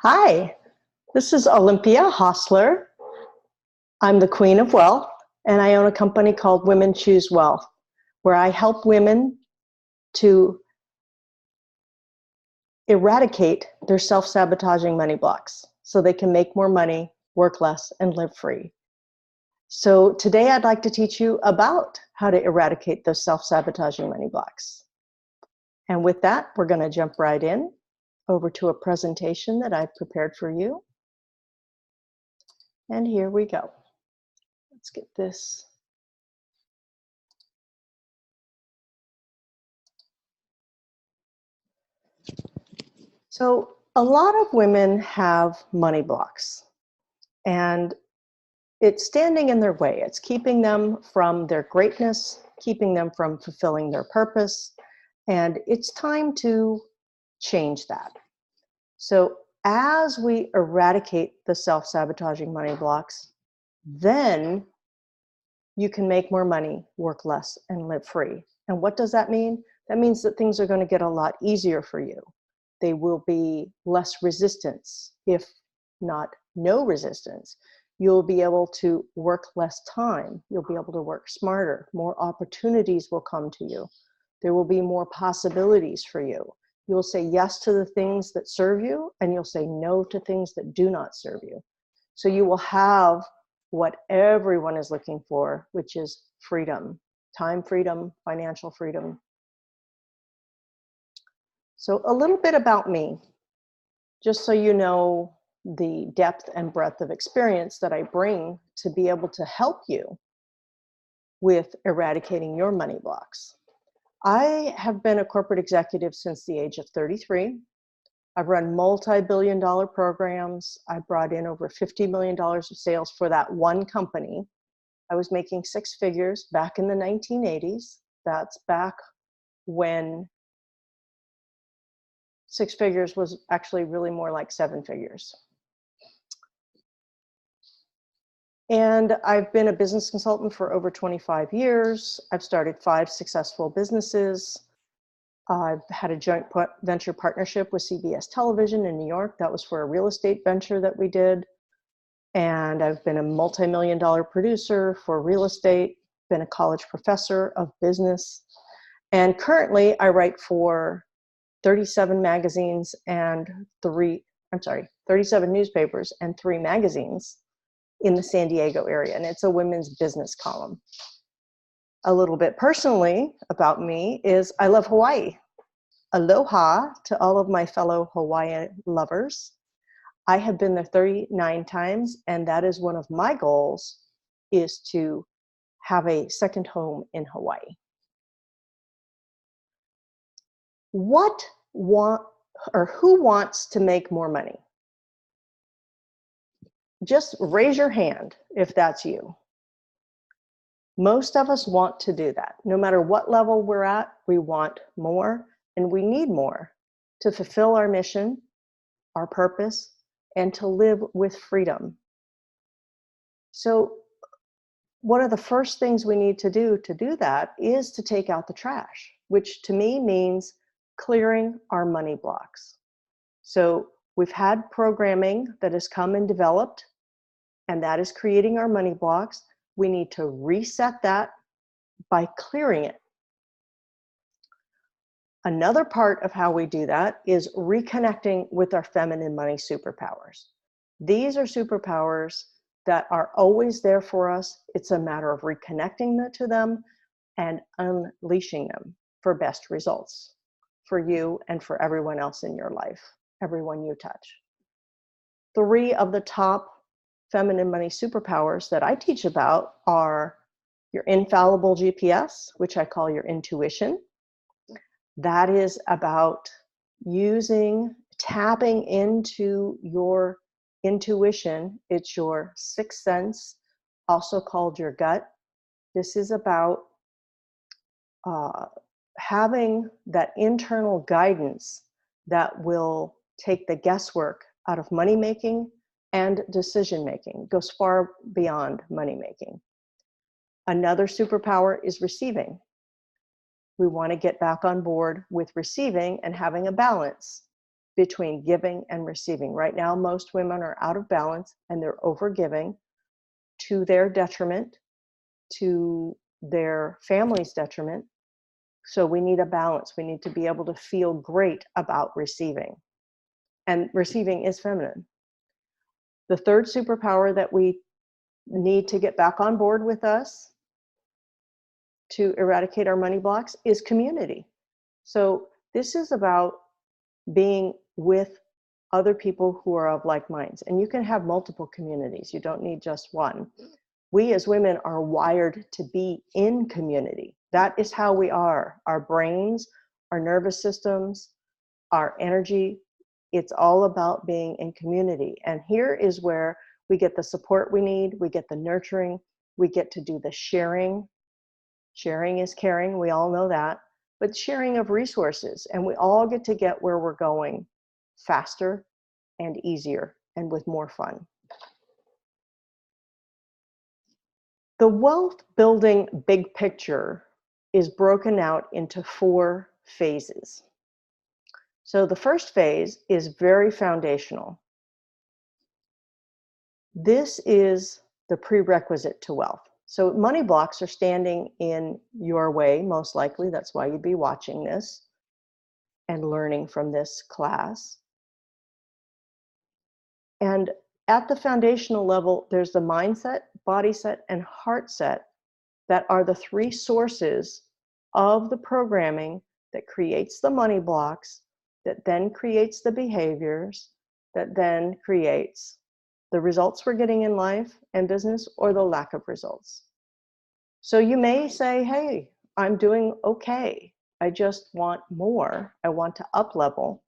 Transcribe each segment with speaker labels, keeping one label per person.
Speaker 1: Hi, this is Olympia Hostler. I'm the Queen of Wealth, and I own a company called Women Choose Wealth, where I help women to eradicate their self-sabotaging money blocks so they can make more money, work less, and live free. So today I'd like to teach you about how to eradicate those self-sabotaging money blocks. And with that, we're going to jump right in over to a presentation that I've prepared for you. And here we go. Let's get this. So a lot of women have money blocks, and it's standing in their way. It's keeping them from their greatness, keeping them from fulfilling their purpose, and it's time to change that. So as we eradicate the self-sabotaging money blocks, then you can make more money, work less, and live free. And what does that mean? That means that things are going to get a lot easier for you. They will be less resistance, if not no resistance. You'll be able to work less time. You'll be able to work smarter. More opportunities will come to you. There will be more possibilities for you. You'll say yes to the things that serve you, and you'll say no to things that do not serve you. So you will have what everyone is looking for, which is freedom, time freedom, financial freedom. So a little bit about me, just so you know the depth and breadth of experience that I bring to be able to help you with eradicating your money blocks. I have been a corporate executive since the age of 33. I've run multi-billion-dollar programs. I brought in over $50 million of sales for that one company. I was making six figures back in the 1980s. That's back when six figures was actually really more like seven figures. And I've been a business consultant for over 25 years. I've started 5 successful businesses. I've had a joint venture partnership with CBS Television in New York. That was for a real estate venture that we did. And I've been a multi-million-dollar producer for real estate, been a college professor of business. And currently I write for 37 magazines and 37 newspapers and 3 magazines in the San Diego area. And it's a women's business column. A little bit personally about me is I love Hawaii. Aloha to all of my fellow Hawaii lovers. I have been there 39 times, and that is one of my goals, is to have a second home in Hawaii. Who wants to make more money? Just raise your hand if that's you. Most of us want to do that. No matter what level we're at, we want more, and we need more to fulfill our mission, our purpose, and to live with freedom. So one of the first things we need to do that is to take out the trash, which to me means clearing our money blocks. So we've had programming that has come and developed, and that is creating our money blocks. We need to reset that by clearing it. Another part of how we do that is reconnecting with our feminine money superpowers. These are superpowers that are always there for us. It's a matter of reconnecting to them and unleashing them for best results for you and for everyone else in your life, everyone you touch. 3 of the top feminine money superpowers that I teach about are your infallible GPS, which I call your intuition. That is about tapping into your intuition. It's your sixth sense, also called your gut. This is about having that internal guidance that will take the guesswork out of money making and decision making. It goes far beyond money making. Another superpower is receiving. We want to get back on board with receiving and having a balance between giving and receiving. Right now, most women are out of balance and they're overgiving to their detriment, to their family's detriment. So we need a balance. We need to be able to feel great about receiving. And receiving is feminine. The third superpower that we need to get back on board with us to eradicate our money blocks is community. So this is about being with other people who are of like minds. And you can have multiple communities. You don't need just one. We as women are wired to be in community. That is how we are. Our brains, our nervous systems, our energy, it's all about being in community. And here is where we get the support we need, we get the nurturing, we get to do the sharing. Sharing is caring, we all know that, but sharing of resources, and we all get to get where we're going faster and easier and with more fun. The wealth building big picture is broken out into 4 phases. So the first phase is very foundational. This is the prerequisite to wealth. So money blocks are standing in your way, most likely. That's why you'd be watching this and learning from this class. And at the foundational level, there's the mindset, body set, and heart set that are the 3 sources of the programming that creates the money blocks, that then creates the behaviors, that then creates the results we're getting in life and business, or the lack of results. So you may say, hey, I'm doing okay. I just want more. I want to up level.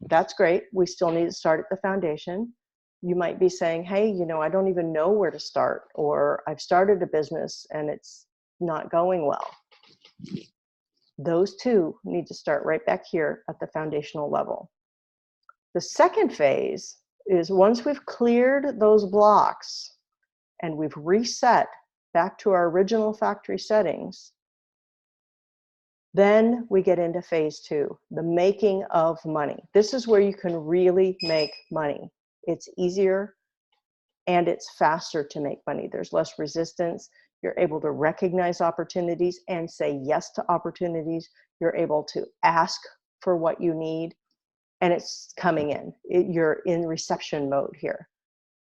Speaker 1: That's great. We still need to start at the foundation. You might be saying, hey, I don't even know where to start, or I've started a business and it's not going well. Those 2 need to start right back here at the foundational level. The second phase is once we've cleared those blocks and we've reset back to our original factory settings, then we get into phase 2, the making of money. This is where you can really make money. It's easier and it's faster to make money. There's less resistance. You're able to recognize opportunities and say yes to opportunities. You're able to ask for what you need, and it's coming in. You're in reception mode here.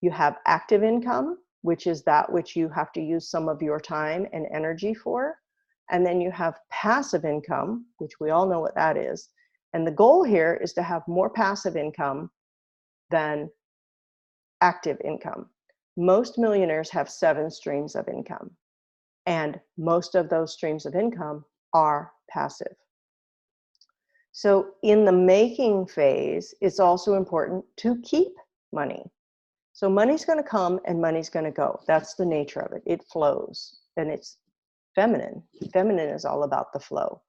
Speaker 1: You have active income, which is that which you have to use some of your time and energy for. And then you have passive income, which we all know what that is. And the goal here is to have more passive income than active income. Most millionaires have 7 streams of income, and most of those streams of income are passive. So in the making phase, it's also important to keep money. So money's going to come and money's going to go. That's the nature of it. It flows, and it's feminine. Feminine is all about the flow.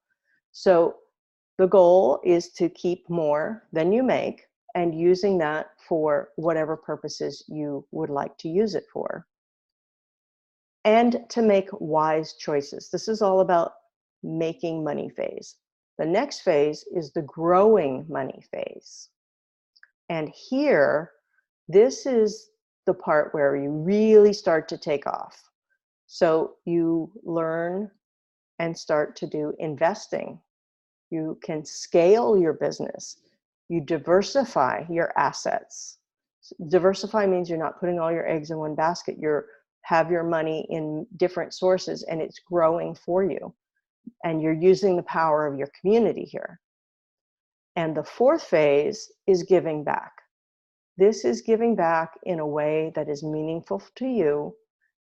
Speaker 1: So the goal is to keep more than you make and using that for whatever purposes you would like to use it for. And to make wise choices. This is all about making money phase. The next phase is the growing money phase. And here, this is the part where you really start to take off. So you learn and start to do investing. You can scale your business. You diversify your assets. Diversify means you're not putting all your eggs in one basket. You have your money in different sources and it's growing for you. And you're using the power of your community here. And the 4th phase is giving back. This is giving back in a way that is meaningful to you.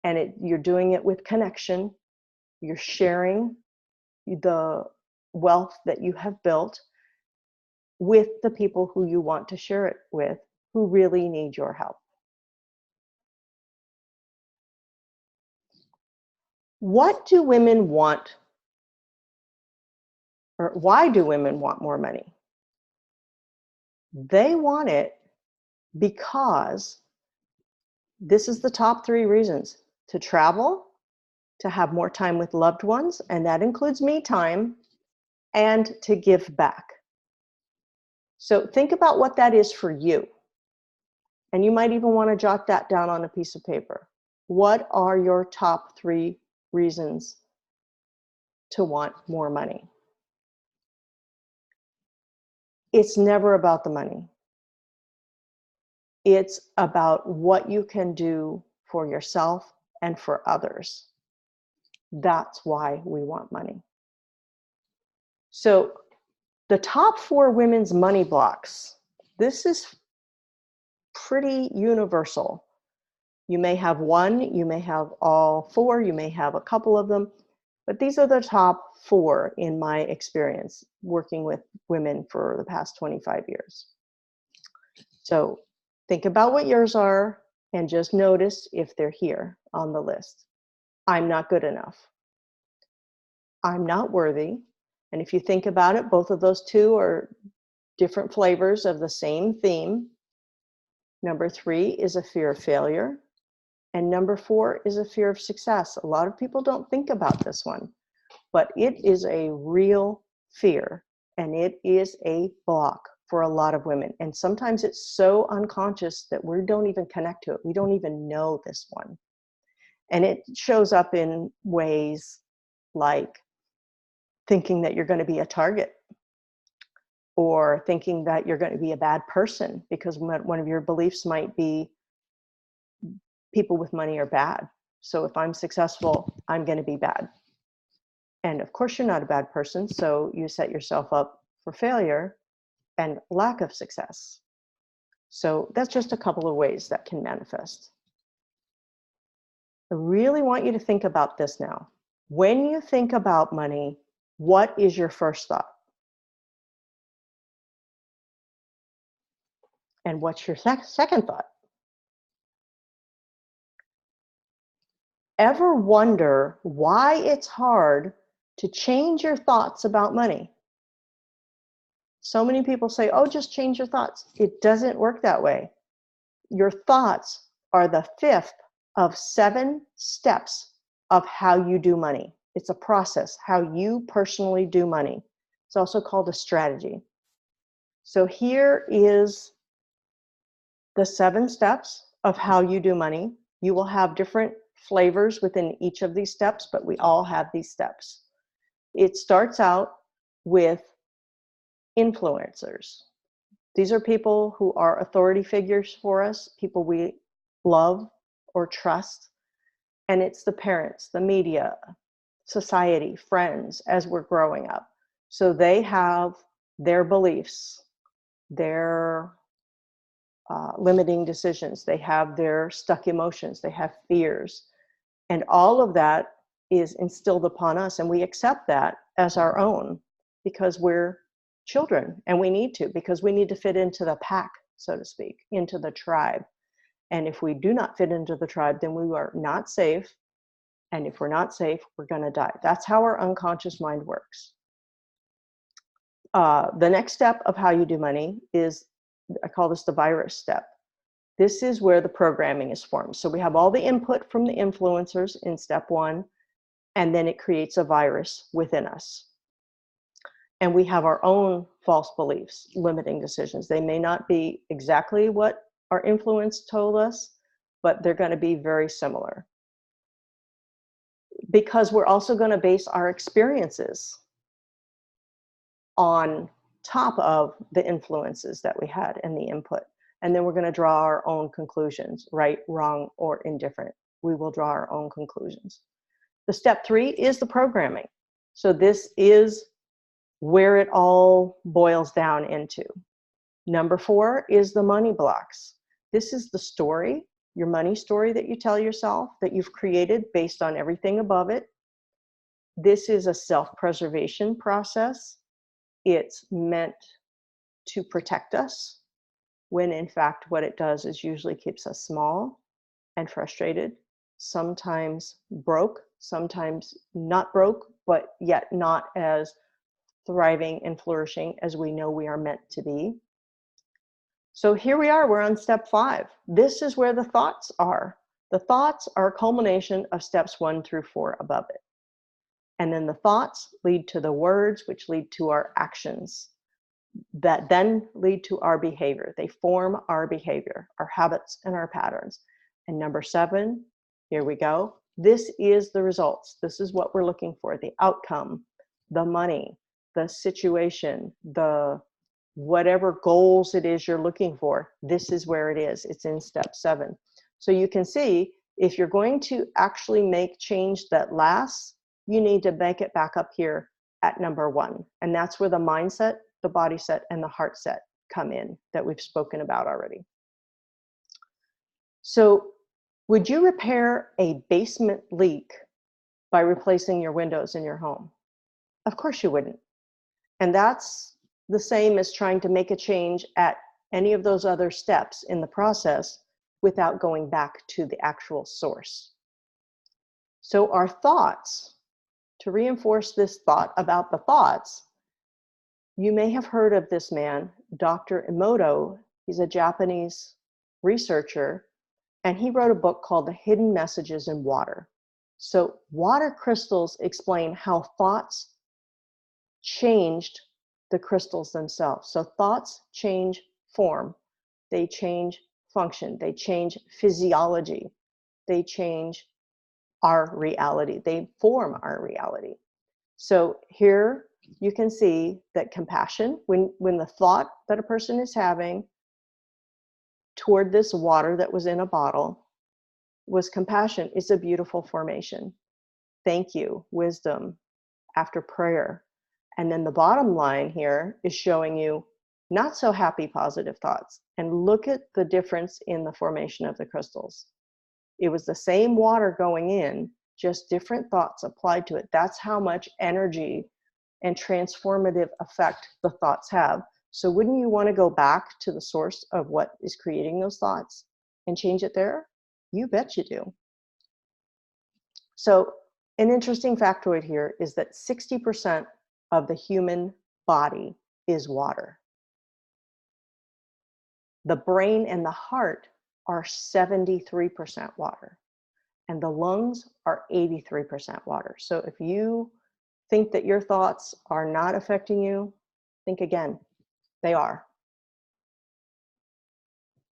Speaker 1: And you're doing it with connection. You're sharing the wealth that you have built with the people who you want to share it with, who really need your help. What do women want, or why do women want more money? They want it because this is the top 3 reasons: to travel, to have more time with loved ones, and that includes me time, and to give back. So think about what that is for you. And you might even want to jot that down on a piece of paper. What are your top 3 reasons to want more money? It's never about the money. It's about what you can do for yourself and for others. That's why we want money. So the top 4 women's money blocks, this is pretty universal. You may have one, you may have all 4, you may have a couple of them, but these are the top 4 in my experience working with women for the past 25 years. So think about what yours are and just notice if they're here on the list. I'm not good enough. I'm not worthy. And if you think about it, both of those 2 are different flavors of the same theme. Number 3 is a fear of failure. And number 4 is a fear of success. A lot of people don't think about this one, but it is a real fear and it is a block for a lot of women. And sometimes it's so unconscious that we don't even connect to it. We don't even know this one. And it shows up in ways like thinking that you're going to be a target, or thinking that you're going to be a bad person because one of your beliefs might be people with money are bad. So if I'm successful, I'm going to be bad. And of course, you're not a bad person. So you set yourself up for failure and lack of success. So that's just a couple of ways that can manifest. I really want you to think about this now. When you think about money, what is your first thought? And what's your second thought? Ever wonder why it's hard to change your thoughts about money? So many people say, oh, just change your thoughts. It doesn't work that way. Your thoughts are the 5th of 7 steps of how you do money. It's a process, how you personally do money. It's also called a strategy. So here is the 7 steps of how you do money. You will have different flavors within each of these steps, but we all have these steps. It starts out with influencers. These are people who are authority figures for us, people we love or trust. And it's the parents, the media, society, friends as we're growing up. So they have their beliefs, their limiting decisions, they have their stuck emotions, they have fears. And all of that is instilled upon us. And we accept that as our own because we're children and we need to, because we need to fit into the pack, so to speak, into the tribe. And if we do not fit into the tribe, then we are not safe. And if we're not safe, we're going to die. That's how our unconscious mind works. The next step of how you do money is, I call this the virus step. This is where the programming is formed. So we have all the input from the influencers in step 1, and then it creates a virus within us. And we have our own false beliefs, limiting decisions. They may not be exactly what our influence told us, but they're going to be very similar. Because we're also going to base our experiences on top of the influences that we had and the input. And then we're going to draw our own conclusions, right, wrong, or indifferent. We will draw our own conclusions. The step 3 is the programming. So this is where it all boils down into. Number 4 is the money blocks. This is the story, your money story that you tell yourself that you've created based on everything above it. This is a self-preservation process. It's meant to protect us, when in fact what it does is usually keeps us small and frustrated, sometimes broke, sometimes not broke, but yet not as thriving and flourishing as we know we are meant to be. So here we are, we're on step 5. This is where the thoughts are. The thoughts are a culmination of steps 1 through 4 above it. And then the thoughts lead to the words, which lead to our actions. that then lead to our behavior. They form our behavior, our habits, and our patterns. And number 7, here we go. This is the results. This is what we're looking for, the outcome, the money, the situation, the whatever goals it is you're looking for. This is where it is. It's in step 7. So you can see, if you're going to actually make change that lasts, you need to make it back up here at number 1. And that's where the mindset, the body set, and the heart set come in that we've spoken about already. So would you repair a basement leak by replacing your windows in your home? Of course you wouldn't. And that's the same as trying to make a change at any of those other steps in the process without going back to the actual source. So our thoughts, to reinforce this thought about the thoughts, you may have heard of this man, Dr. Emoto. He's a Japanese researcher, and he wrote a book called The Hidden Messages in Water. So water crystals explain how thoughts changed the crystals themselves. So thoughts change form, they change function, they change physiology, they change our reality, they form our reality. So here you can see that compassion, when the thought that a person is having toward this water that was in a bottle was compassion, it's a beautiful formation. Thank you, wisdom, after prayer. And then the bottom line here is showing you not so happy positive thoughts. And look at the difference in the formation of the crystals. It was the same water going in, just different thoughts applied to it. That's how much energy and transformative effect the thoughts have. So wouldn't you want to go back to the source of what is creating those thoughts and change it there? You bet you do. So an interesting factoid here is that 60% of the human body is water. The brain and the heart are 73% water, and the lungs are 83% water. So if you think that your thoughts are not affecting you, think again, they are.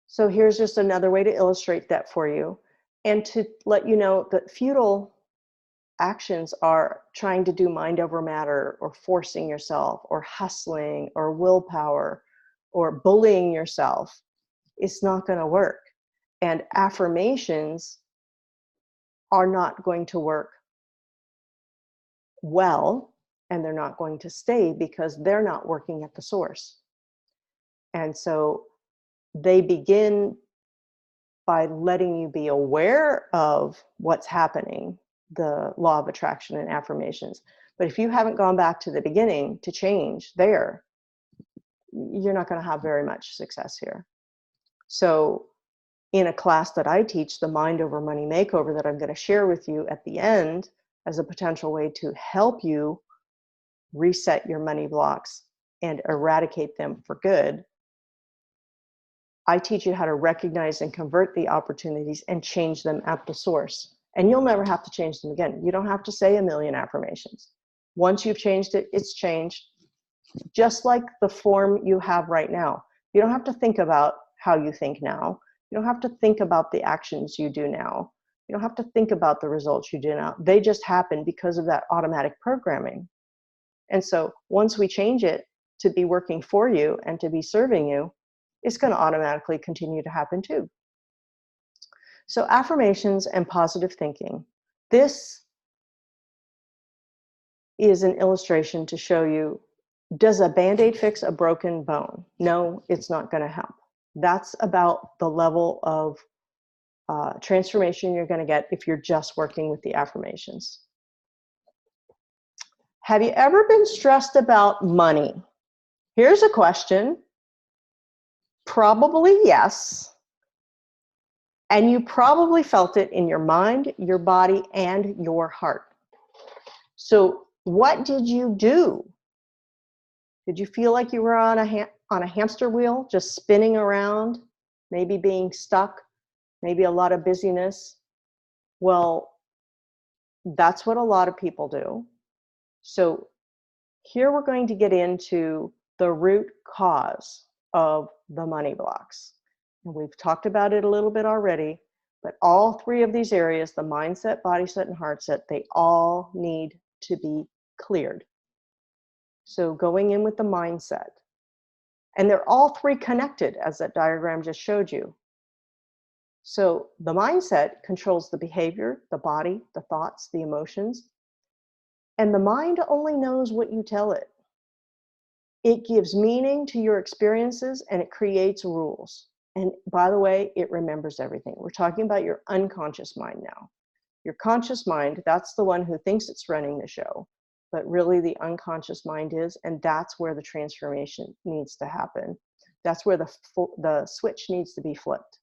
Speaker 1: So here's just another way to illustrate that for you, and to let you know that futile actions are trying to do mind over matter, or forcing yourself, or hustling, or willpower, or bullying yourself. It's not going to work. And affirmations are not going to work well, and they're not going to stay because they're not working at the source. And so they begin by letting you be aware of what's happening, the law of attraction and affirmations. But if you haven't gone back to the beginning to change there, you're not going to have very much success here. So in a class that I teach, the Mind Over Money Makeover, that I'm going to share with you at the end as a potential way to help you reset your money blocks and eradicate them for good, I teach you how to recognize and convert the opportunities and change them at the source. And you'll never have to change them again. You don't have to say a million affirmations. Once you've changed it, it's changed. Just like the form you have right now. You don't have to think about how you think now. You don't have to think about the actions you do now. You don't have to think about the results you do now. They just happen because of that automatic programming. And so once we change it to be working for you and to be serving you, it's going to automatically continue to happen too. So affirmations and positive thinking. This is an illustration to show you, does a Band-Aid fix a broken bone? No, it's not going to help. That's about the level of transformation you're going to get if you're just working with the affirmations. Have you ever been stressed about money? Here's a question. Probably yes. And you probably felt it in your mind, your body, and your heart. So what did you do? Did you feel like you were on a hamster wheel, just spinning around, maybe being stuck, maybe a lot of busyness? Well, that's what a lot of people do. So here we're going to get into the root cause of the money blocks. And we've talked about it a little bit already, but all three of these areas, the mindset, body set, and heart set, they all need to be cleared. So going in with the mindset, and they're all three connected, as that diagram just showed you. So the mindset controls the behavior, the body, the thoughts, the emotions, and the mind only knows what you tell it. It gives meaning to your experiences and it creates rules. And by the way, it remembers everything. We're talking about your unconscious mind now. Your conscious mind, that's the one who thinks it's running the show, but really the unconscious mind is, and that's where the transformation needs to happen. That's where the switch needs to be flipped.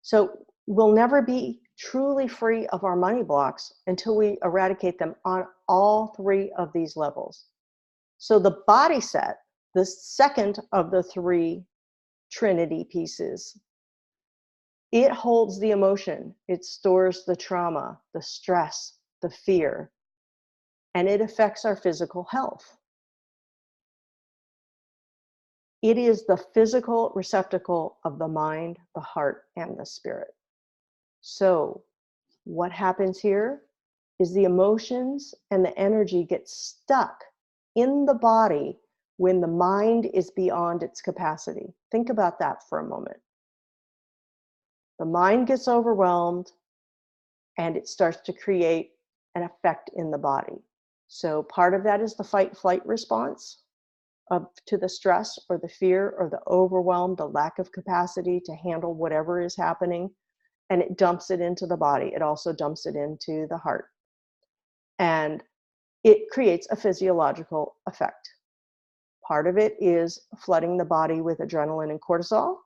Speaker 1: So we'll never be truly free of our money blocks until we eradicate them on all three of these levels. So the body set, the second of the three Trinity pieces, it holds the emotion, it stores the trauma, the stress, the fear, and it affects our physical health. It is the physical receptacle of the mind, the heart, and the spirit. So what happens here is the emotions and the energy get stuck in the body when the mind is beyond its capacity. Think about that for a moment. The mind gets overwhelmed and it starts to create an effect in the body. So part of that is the fight-flight response to the stress or the fear or the overwhelm, the lack of capacity to handle whatever is happening, and it dumps it into the body. It also dumps it into the heart. And it creates a physiological effect. Part of it is flooding the body with adrenaline and cortisol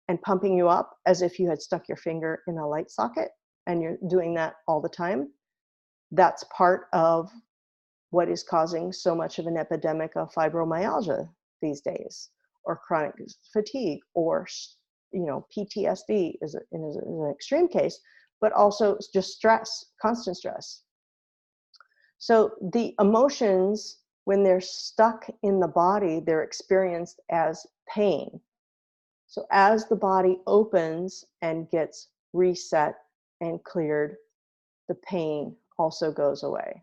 Speaker 1: and pumping you up as if you had stuck your finger in a light socket, and you're doing that all the time. That's part of what is causing so much of an epidemic of fibromyalgia these days, or chronic fatigue, or PTSD is an extreme case, but also just stress, constant stress. So the emotions, when they're stuck in the body, they're experienced as pain. So as the body opens and gets reset and cleared, the pain also goes away.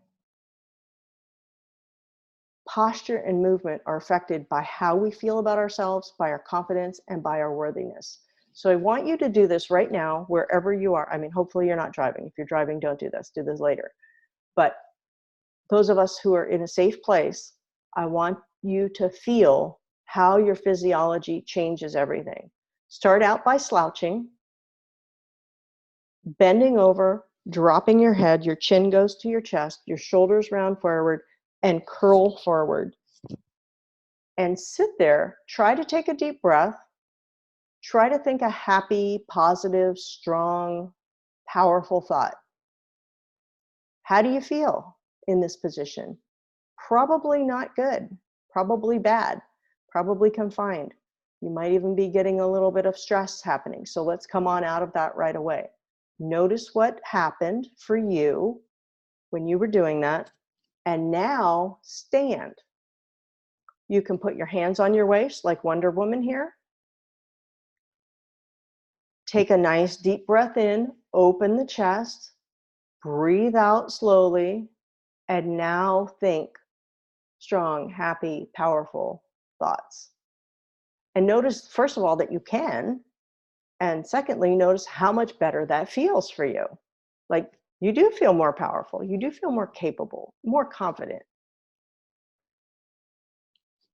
Speaker 1: Posture and movement are affected by how we feel about ourselves, by our confidence, and by our worthiness. So I want you to do this right now, wherever you are. I mean, hopefully you're not driving. If you're driving, don't do this. Do this later. But those of us who are in a safe place, I want you to feel how your physiology changes everything. Start out by slouching, bending over, dropping your head, your chin goes to your chest, your shoulders round forward, and curl forward. And sit there, try to take a deep breath, try to think a happy, positive, strong, powerful thought. How do you feel in this position? Probably not good, probably bad, probably confined. You might even be getting a little bit of stress happening. So let's come on out of that right away. Notice what happened for you when you were doing that. And now stand. You can put your hands on your waist like Wonder Woman here. Take a nice deep breath in, open the chest, breathe out slowly, and now think strong, happy, powerful thoughts. And notice, first of all, that you can. And secondly, notice how much better that feels for you. Like, you do feel more powerful. You do feel more capable, more confident.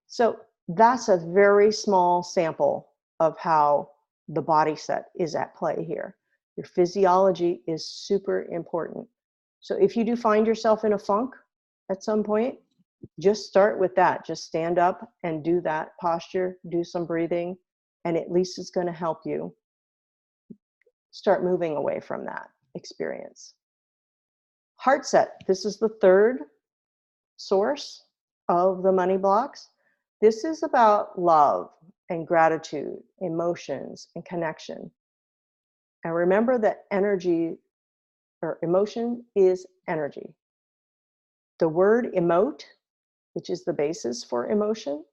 Speaker 1: So that's a very small sample of how the body set is at play here. Your physiology is super important. So if you do find yourself in a funk at some point, just start with that. Just stand up and do that posture, do some breathing, and at least it's going to help you start moving away from that experience. Heart set. This is the third source of the money blocks. This is about love and gratitude, emotions, and connection. And remember that energy or emotion is energy. The word emote which is the basis for emotion,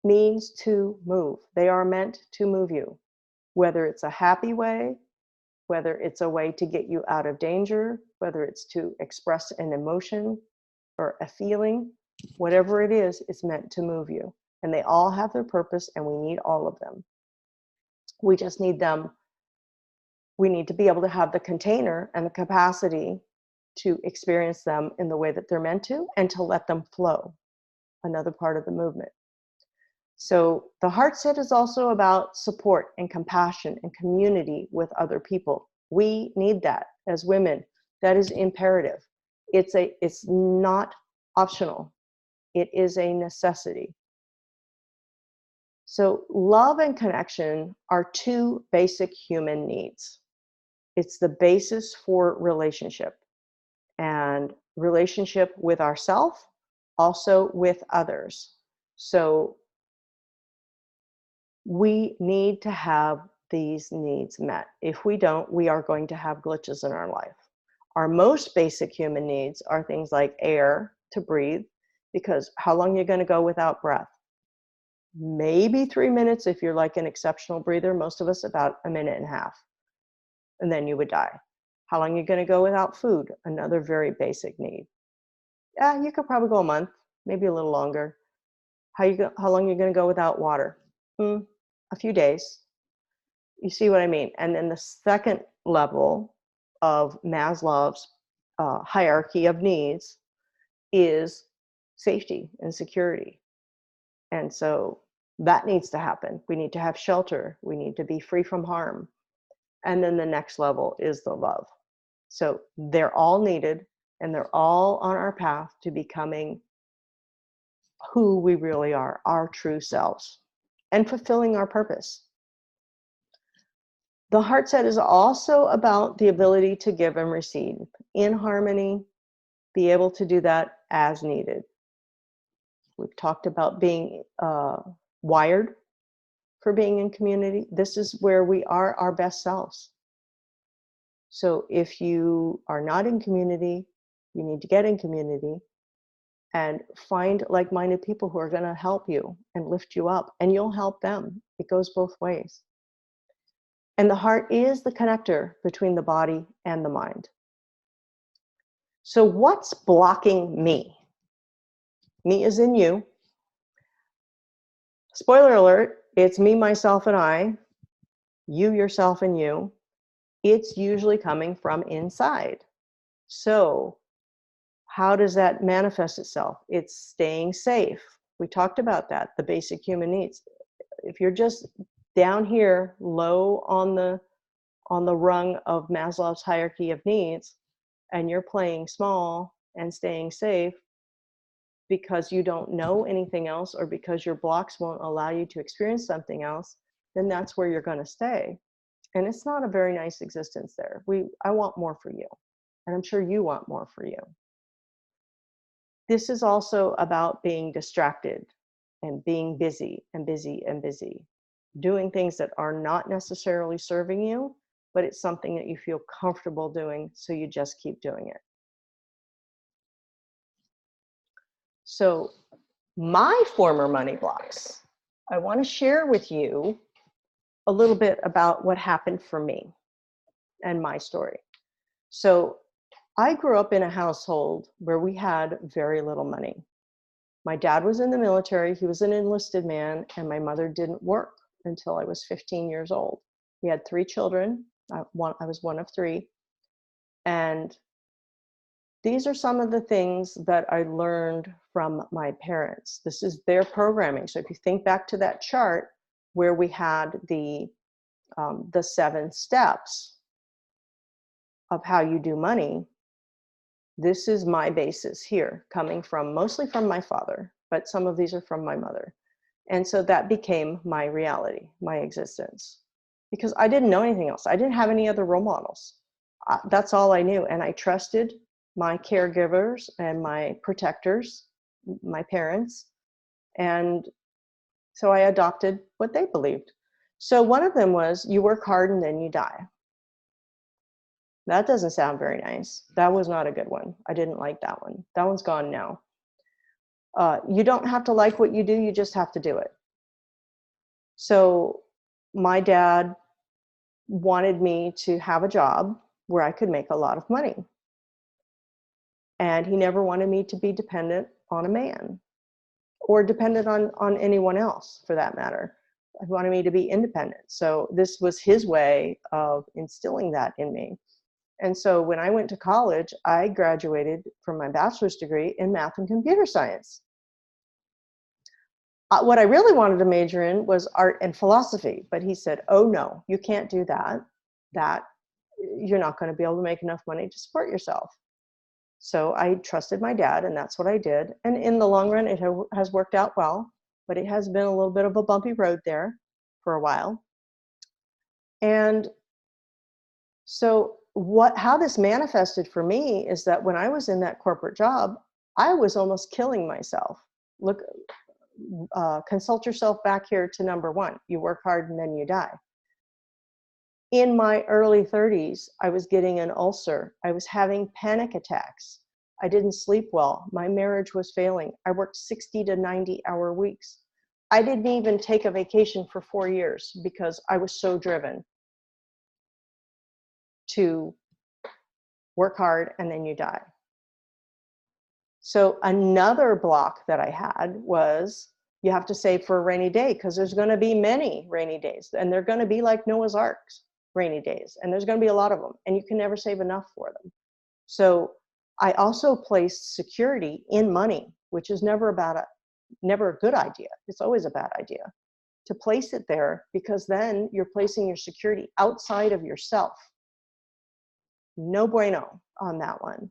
Speaker 1: means to move. They are meant to move you, whether it's a happy way, whether it's a way to get you out of danger, whether it's to express an emotion or a feeling, whatever it is, it's meant to move you. And they all have their purpose, and we need all of them. We just need them. We need to be able to have the container and the capacity to experience them in the way that they're meant to, and to let them flow, another part of the movement. So the heart set is also about support and compassion and community with other people. We need that as women. That is imperative. It's not optional. It is a necessity. So love and connection are two basic human needs. It's the basis for relationship, and relationship with ourselves, also with others. So we need to have these needs met. If we don't, we are going to have glitches in our life. Our most basic human needs are things like air to breathe, because how long are you going to go without breath? Maybe 3 minutes if you're like an exceptional breather. Most of us about a minute and a half, and then you would die. How long are you going to go without food? Another very basic need. Yeah, you could probably go a month, maybe a little longer. How long are you going to go without water? A few days. You see what I mean? And then the second level of Maslow's hierarchy of needs is safety and security. And so that needs to happen. We need to have shelter. We need to be free from harm. And then the next level is the love. So they're all needed, and they're all on our path to becoming who we really are, our true selves, and fulfilling our purpose. The heart set is also about the ability to give and receive in harmony, be able to do that as needed. We've talked about being wired for being in community. This is where we are our best selves. So if you are not in community, you need to get in community and find like-minded people who are going to help you and lift you up, and you'll help them. It goes both ways. And the heart is the connector between the body and the mind. So what's blocking me? Me is in you. Spoiler alert, it's me, myself, and I. You, yourself, and you. It's usually coming from inside. So how does that manifest itself? It's staying safe. We talked about that, the basic human needs. If you're just down here, low on the rung of Maslow's hierarchy of needs, and you're playing small and staying safe because you don't know anything else, or because your blocks won't allow you to experience something else, then that's where you're going to stay. And it's not a very nice existence there. I want more for you, and I'm sure you want more for you. This is also about being distracted and being busy and busy and busy, doing things that are not necessarily serving you, but it's something that you feel comfortable doing, so you just keep doing it. So my former money blocks, I want to share with you a little bit about what happened for me and my story. So I grew up in a household where we had very little money. My dad was in the military. He was an enlisted man, and my mother didn't work until I was 15 years old. We had 3 children. I was one of 3. And these are some of the things that I learned from my parents. This is their programming. So if you think back to that chart where we had the 7 steps of how you do money, this is my basis here, coming from mostly from my father, but some of these are from my mother. And so that became my reality, my existence, because I didn't know anything else. I didn't have any other role models. That's all I knew. And I trusted my caregivers and my protectors, my parents. And so I adopted what they believed. So one of them was, you work hard and then you die. That doesn't sound very nice. That was not a good one. I didn't like that one. That one's gone now. You don't have to like what you do, you just have to do it. So my dad wanted me to have a job where I could make a lot of money. And he never wanted me to be dependent on a man or dependent on anyone else for that matter. He wanted me to be independent. So this was his way of instilling that in me. And so when I went to college, I graduated from my bachelor's degree in math and computer science. What I really wanted to major in was art and philosophy, but he said, oh no, you can't do that. That you're not going to be able to make enough money to support yourself. So I trusted my dad, and that's what I did. And in the long run, it has worked out well, but it has been a little bit of a bumpy road there for a while. And so how this manifested for me is that when I was in that corporate job, I was almost killing myself. Look, consult yourself back here to number one. You work hard and then you die. In my early 30s, I was getting an ulcer. I was having panic attacks. I didn't sleep well. My marriage was failing. I worked 60 to 90-hour weeks. I didn't even take a vacation for 4 years because I was so driven to work hard and then you die. So another block that I had was you have to save for a rainy day because there's going to be many rainy days, and they're going to be like Noah's Arks rainy days, and there's going to be a lot of them, and you can never save enough for them. So I also placed security in money, which is never a good idea. It's always a bad idea to place it there, because then you're placing your security outside of yourself. No bueno on that one.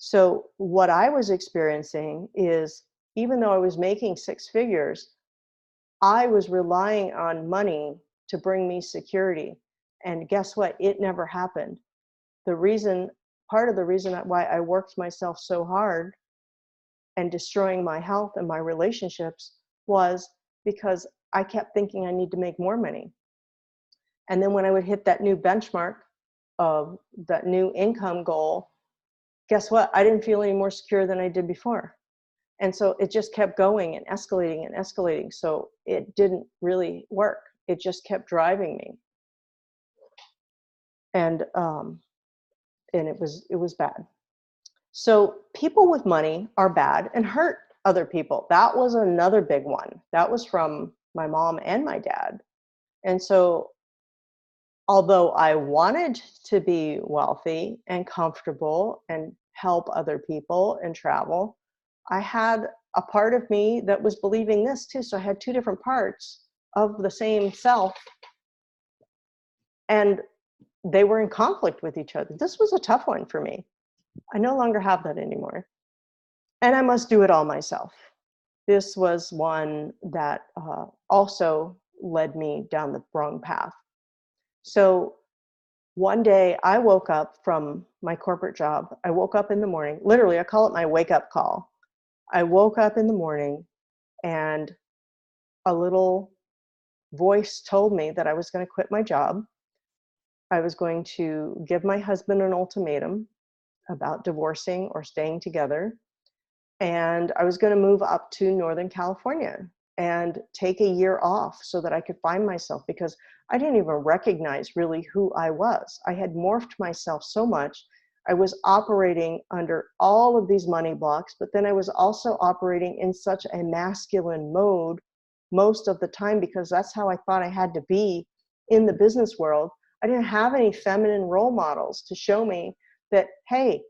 Speaker 1: So what I was experiencing is, even though I was making 6 figures, I was relying on money to bring me security. And guess what? It never happened. Part of the reason why I worked myself so hard and destroying my health and my relationships was because I kept thinking I need to make more money. And then when I would hit that new benchmark of that new income goal, guess what? I didn't feel any more secure than I did before. And so it just kept going and escalating and escalating. So it didn't really work. It just kept driving me. And it was bad. So people with money are bad and hurt other people. That was another big one. That was from my mom and my dad. And so although I wanted to be wealthy and comfortable and help other people and travel, I had a part of me that was believing this too. So I had 2 different parts of the same self, and they were in conflict with each other. This was a tough one for me. I no longer have that anymore. And I must do it all myself. This was one that also led me down the wrong path. So one day I woke up from my corporate job. I woke up in the morning, literally, I call it my wake up call. I woke up in the morning and a little voice told me that I was going to quit my job. I was going to give my husband an ultimatum about divorcing or staying together. And I was going to move up to Northern California and take a year off so that I could find myself, because I didn't even recognize really who I was. I had morphed myself so much. I was operating under all of these money blocks, but then I was also operating in such a masculine mode most of the time, because that's how I thought I had to be in the business world. I didn't have any feminine role models to show me that, hey,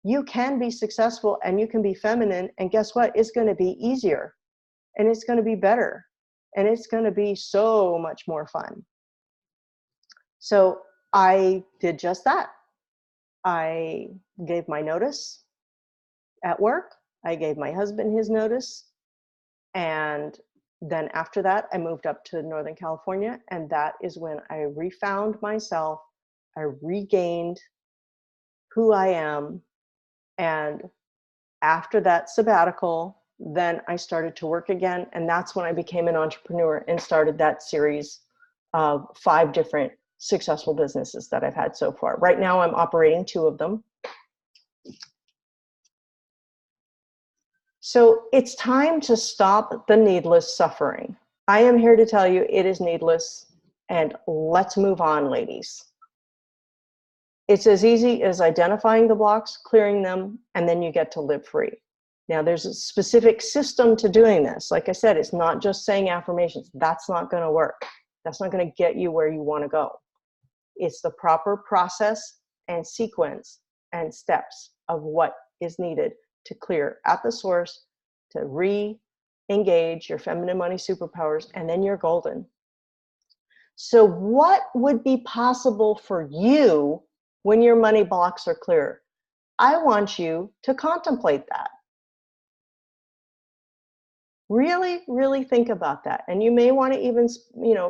Speaker 1: you can be successful and you can be feminine, and guess what? It's going to be easier, and it's going to be better, and it's going to be so much more fun. So I did just that. I gave my notice at work. I gave my husband his notice. And then after that, I moved up to Northern California. And that is when I refound myself. I regained who I am. And after that sabbatical, then I started to work again. And that's when I became an entrepreneur and started that series of 5 different successful businesses that I've had so far. Right now, I'm operating 2 of them. So it's time to stop the needless suffering. I am here to tell you it is needless, and let's move on, ladies. It's as easy as identifying the blocks, clearing them, and then you get to live free. Now, there's a specific system to doing this. Like I said, it's not just saying affirmations. That's not going to work. That's not going to get you where you want to go. It's the proper process and sequence and steps of what is needed to clear at the source, to re-engage your feminine money superpowers, and then you're golden. So what would be possible for you when your money blocks are clear? I want you to contemplate that. Really, really think about that. And you may want to even,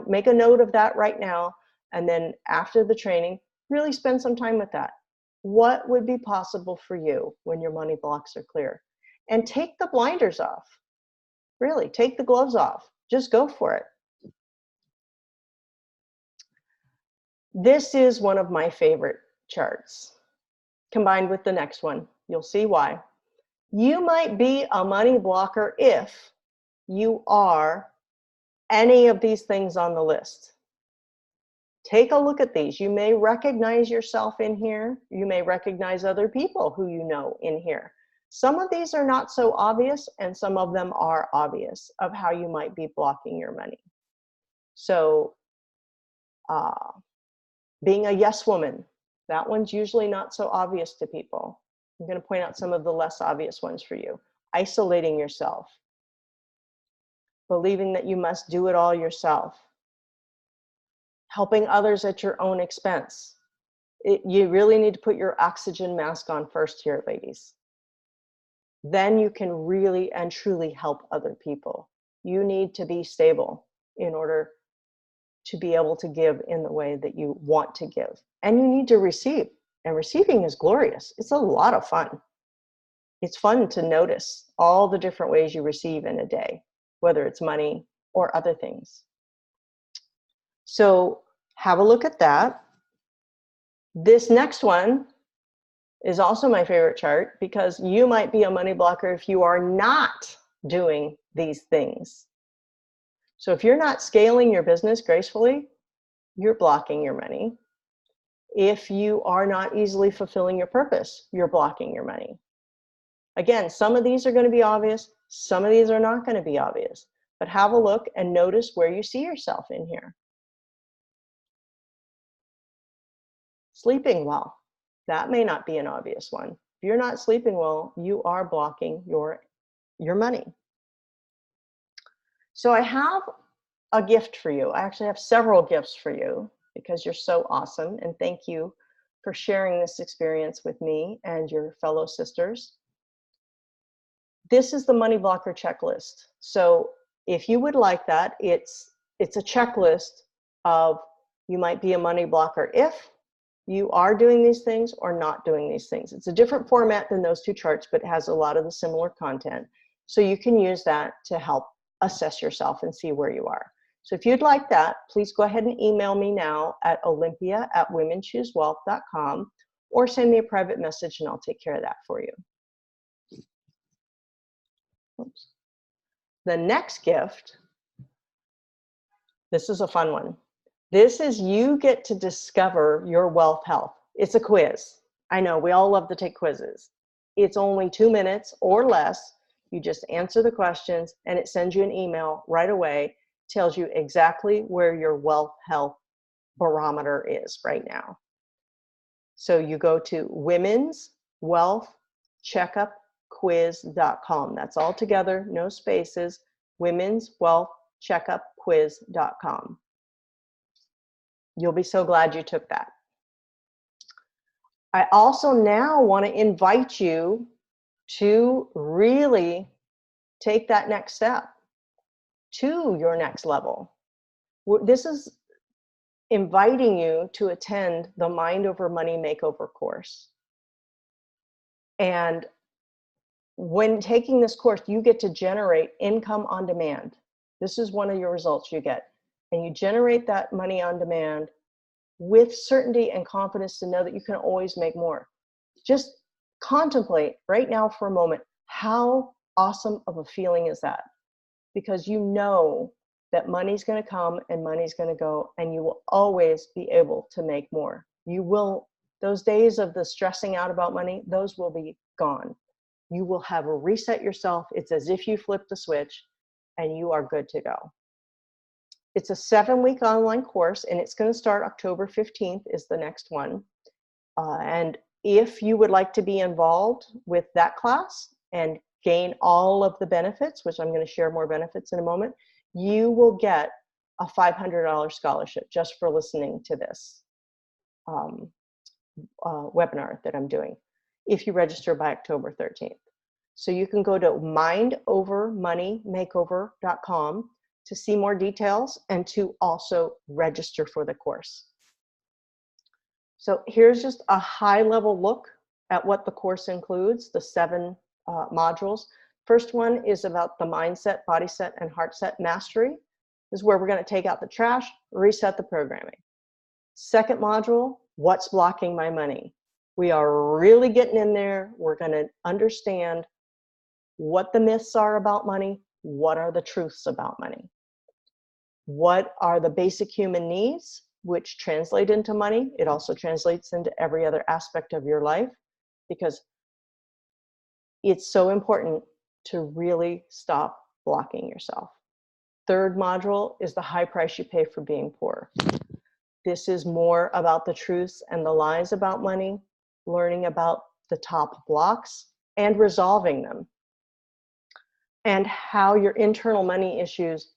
Speaker 1: make a note of that right now. And then after the training, really spend some time with that. What would be possible for you when your money blocks are clear? And take the blinders off. Really, take the gloves off. Just go for it. This is one of my favorite charts, combined with the next one. You'll see why. You might be a money blocker if you are any of these things on the list. Take a look at these. You may recognize yourself in here. You may recognize other people who you know in here. Some of these are not so obvious, and some of them are obvious of how you might be blocking your money. So being a yes woman, that one's usually not so obvious to people. I'm going to point out some of the less obvious ones for you. Isolating yourself. Believing that you must do it all yourself. Helping others at your own expense. You really need to put your oxygen mask on first here, ladies. Then you can really and truly help other people. You need to be stable in order to be able to give in the way that you want to give. And you need to receive. And receiving is glorious. It's a lot of fun. It's fun to notice all the different ways you receive in a day, whether it's money or other things. So have a look at that. This next one is also my favorite chart because you might be a money blocker if you are not doing these things. So if you're not scaling your business gracefully, you're blocking your money. If you are not easily fulfilling your purpose, you're blocking your money. Again, some of these are going to be obvious. Some of these are not going to be obvious. But have a look and notice where you see yourself in here. Sleeping well. That may not be an obvious one. If you're not sleeping well, you are blocking your money. So I have a gift for you. I actually have several gifts for you because you're so awesome. And thank you for sharing this experience with me and your fellow sisters. This is the money blocker checklist. So if you would like that, it's a checklist of you might be a money blocker if you are doing these things or not doing these things. It's a different format than those two charts, but it has a lot of the similar content. So you can use that to help assess yourself and see where you are. So if you'd like that, please go ahead and email me now at olympia@womenchoosewealth.com or send me a private message and I'll take care of that for you. Oops. The next gift, this is a fun one. This is you get to discover your wealth health. It's a quiz. I know we all love to take quizzes. It's only 2 minutes or less. You just answer the questions and it sends you an email right away, tells you exactly where your wealth health barometer is right now. So you go to womenswealthcheckupquiz.com. That's all together, no spaces, womenswealthcheckupquiz.com. You'll be so glad you took that. I also now want to invite you to really take that next step to your next level. This is inviting you to attend the Mind Over Money Makeover course. And when taking this course, you get to generate income on demand. This is one of your results you get. And you generate that money on demand with certainty and confidence to know that you can always make more. Just contemplate right now for a moment, how awesome of a feeling is that? Because you know that money's going to come and money's going to go, and you will always be able to make more. You will, those days of the stressing out about money, those will be gone. You will have reset yourself. It's as if you flipped a switch and you are good to go. It's a 7-week online course, and it's going to start October 15th is the next one. And if you would like to be involved with that class and gain all of the benefits, which I'm going to share more benefits in a moment, you will get a $500 scholarship just for listening to this webinar that I'm doing if you register by October 13th. So you can go to mindovermoneymakeover.com to see more details and to also register for the course. So here's just a high-level look at what the course includes, the 7 modules. First one is about the mindset, body set, and heart set mastery. This is where we're going to take out the trash, reset the programming. Second module, what's blocking my money? We are really getting in there. We're going to understand what the myths are about money, what are the truths about money, what are the basic human needs, which translate into money. It also translates into every other aspect of your life, because it's so important to really stop blocking yourself. Third module is the high price you pay for being poor. This is more about the truths and the lies about money, learning about the top blocks and resolving them, and how your internal money issues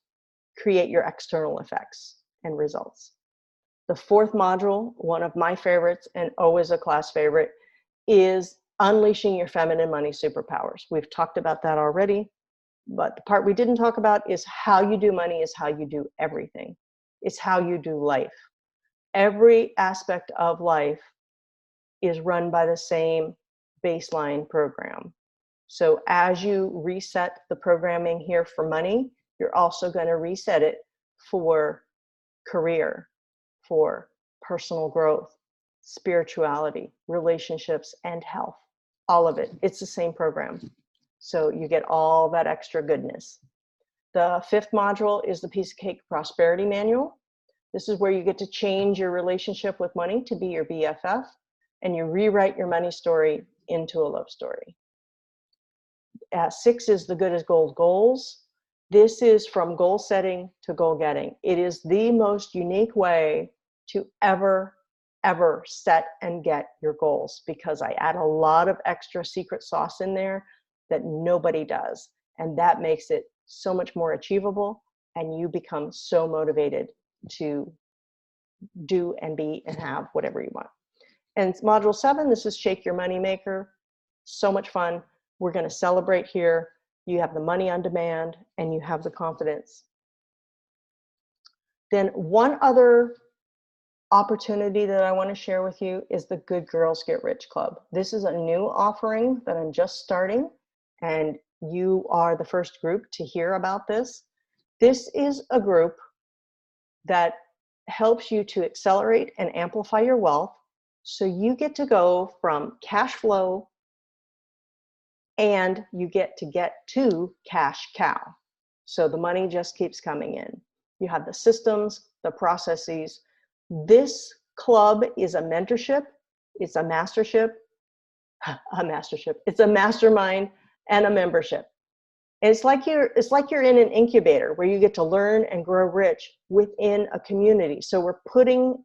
Speaker 1: create your external effects and results. The fourth module, one of my favorites and always a class favorite, is unleashing your feminine money superpowers. We've talked about that already, but the part we didn't talk about is how you do money is how you do everything. It's how you do life. Every aspect of life is run by the same baseline program. So as you reset the programming here for money, you're also going to reset it for career, for personal growth, spirituality, relationships, and health. All of it. It's the same program. So you get all that extra goodness. The fifth module is the Piece of Cake Prosperity Manual. This is where you get to change your relationship with money to be your BFF, and you rewrite your money story into a love story. 6 is the Good as Gold goals. This is from goal setting to goal getting. It is the most unique way to ever set and get your goals, because I add a lot of extra secret sauce in there that nobody does. And that makes it so much more achievable, and you become so motivated to do and be and have whatever you want. And module 7, this is Shake Your Money Maker. So much fun. We're going to celebrate here. You have the money on demand and you have the confidence. Then one other opportunity that I want to share with you is the Good Girls Get Rich Club. This is a new offering that I'm just starting, and you are the first group to hear about this. This is a group that helps you to accelerate and amplify your wealth, so you get to go from cash flow and you get to cash cow. So the money just keeps coming in. You have the systems, the processes. This club is a mentorship, it's a mastership, it's a mastermind and a membership. And it's like you're in an incubator where you get to learn and grow rich within a community. So we're putting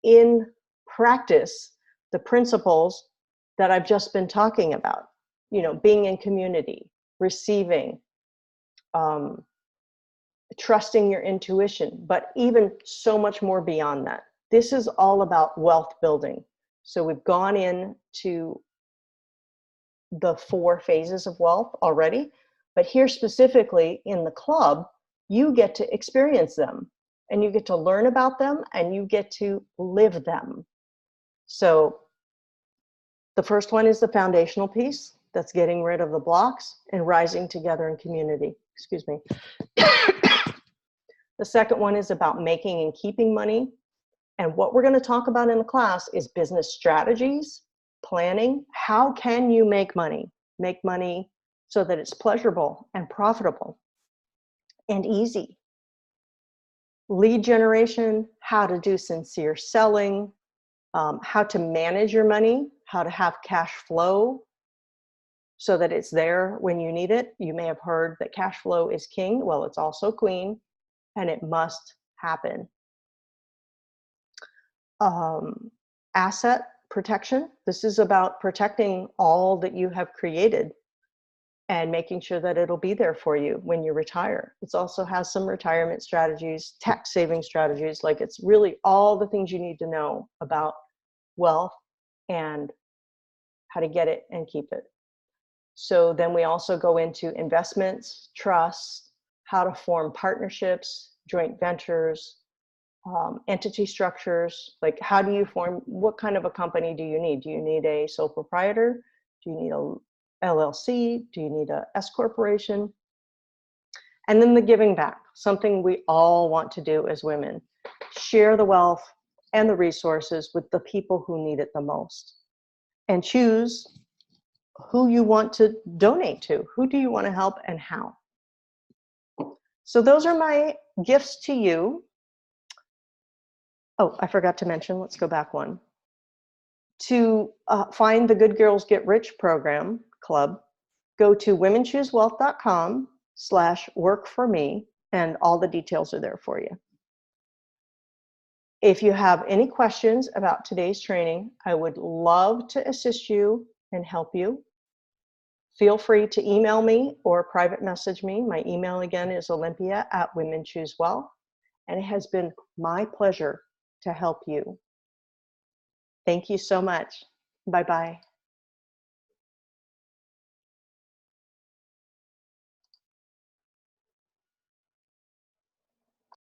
Speaker 1: in practice the principles that I've just been talking about. You know, being in community, receiving, trusting your intuition, but even so much more beyond that. This is all about wealth building. So we've gone into the 4 phases of wealth already, but here specifically in the club, you get to experience them, and you get to learn about them, and you get to live them. So the first one is the foundational piece. That's getting rid of the blocks and rising together in community. Excuse me. The second one is about making and keeping money. And what we're going to talk about in the class is business strategies, planning. How can you make money? Make money so that it's pleasurable and profitable and easy. Lead generation, how to do sincere selling, how to manage your money, how to have cash flow so that it's there when you need it. You may have heard that cash flow is king. Well, it's also queen, and it must happen. Asset protection. This is about protecting all that you have created and making sure that it'll be there for you when you retire. It also has some retirement strategies, tax saving strategies. Like, it's really all the things you need to know about wealth and how to get it and keep it. So then we also go into investments, trusts, how to form partnerships, joint ventures, entity structures. Like, how do you form, what kind of a company do you need? Do you need a sole proprietor? Do you need a LLC? Do you need a S corporation? And then the giving back, something we all want to do as women. Share the wealth and the resources with the people who need it the most. And choose who you want to donate to. Who do you want to help and how? So those are my gifts to you. Oh, I forgot to mention, let's go back one. To find the Good Girls Get Rich program club, go to womenchoosewealth.com/work-for-me, and all the details are there for you. If you have any questions about today's training, I would love to assist you and help you. Feel free to email me or private message me. My email again is olympia@womenchoosewealth, and it has been my pleasure to help you. Thank you so much. Bye-bye.